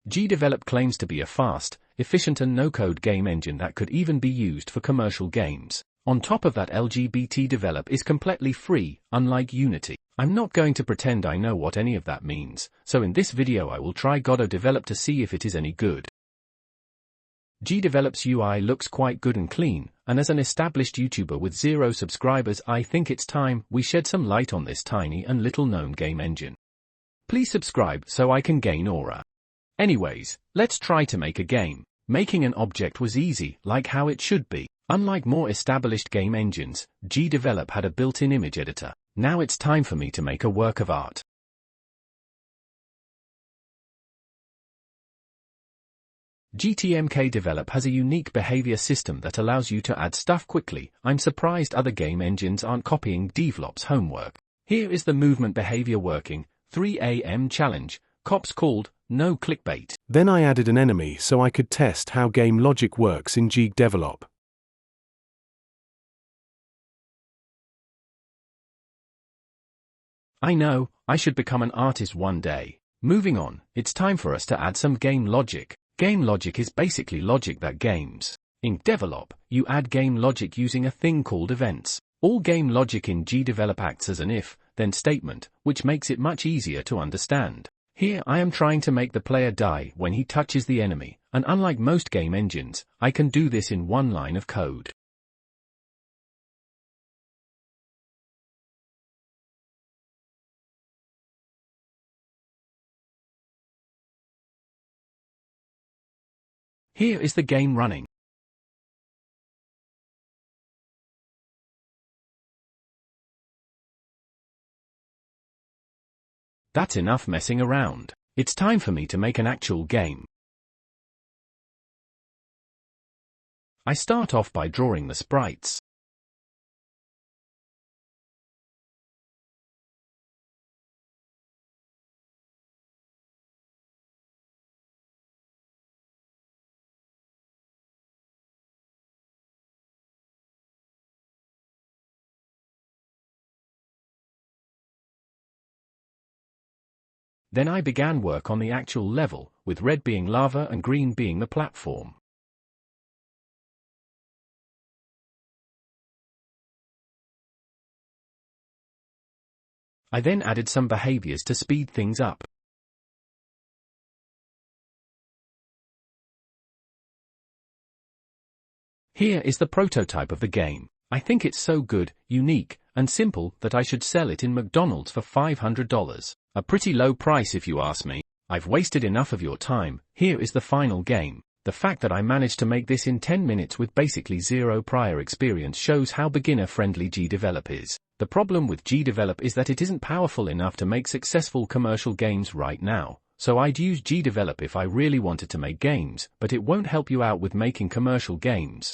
GDevelop claims to be a fast, efficient and no-code game engine that could even be used for commercial games. On top of that, GDevelop is completely free, unlike Unity. I'm not going to pretend I know what any of that means, so in this video I will try GDevelop to see if it is any good. GDevelop's UI looks quite good and clean, and as an established YouTuber with 0 subscribers, I think it's time we shed some light on this tiny and little-known game engine. Please subscribe so I can gain aura. Anyways, let's try to make a game. Making an object was easy, like how it should be. Unlike more established game engines, GDevelop had a built-in image editor. Now it's time for me to make a work of art. GDevelop has a unique behavior system that allows you to add stuff quickly. I'm surprised other game engines aren't copying GDevelop's homework. Here is the movement behavior working. 3 AM challenge. Cops called. No clickbait. Then I added an enemy so I could test how game logic works in GDevelop. I know, I should become an artist one day. Moving on, it's time for us to add some game logic. Game logic is basically logic that games. In GDevelop, you add game logic using a thing called events. All game logic in GDevelop acts as an if, then statement, which makes it much easier to understand. Here I am trying to make the player die when he touches the enemy, and unlike most game engines, I can do this in one line of code. Here is the game running. That's enough messing around. It's time for me to make an actual game. I start off by drawing the sprites. Then I began work on the actual level, with red being lava and green being the platform. I then added some behaviors to speed things up. Here is the prototype of the game. I think it's so good, unique, and simple that I should sell it in McDonald's for $500. A pretty low price if you ask me. I've wasted enough of your time. Here is the final game. The fact that I managed to make this in 10 minutes with basically 0 prior experience shows how beginner-friendly GDevelop is. The problem with GDevelop is that it isn't powerful enough to make successful commercial games right now. So I'd use GDevelop if I really wanted to make games, but it won't help you out with making commercial games.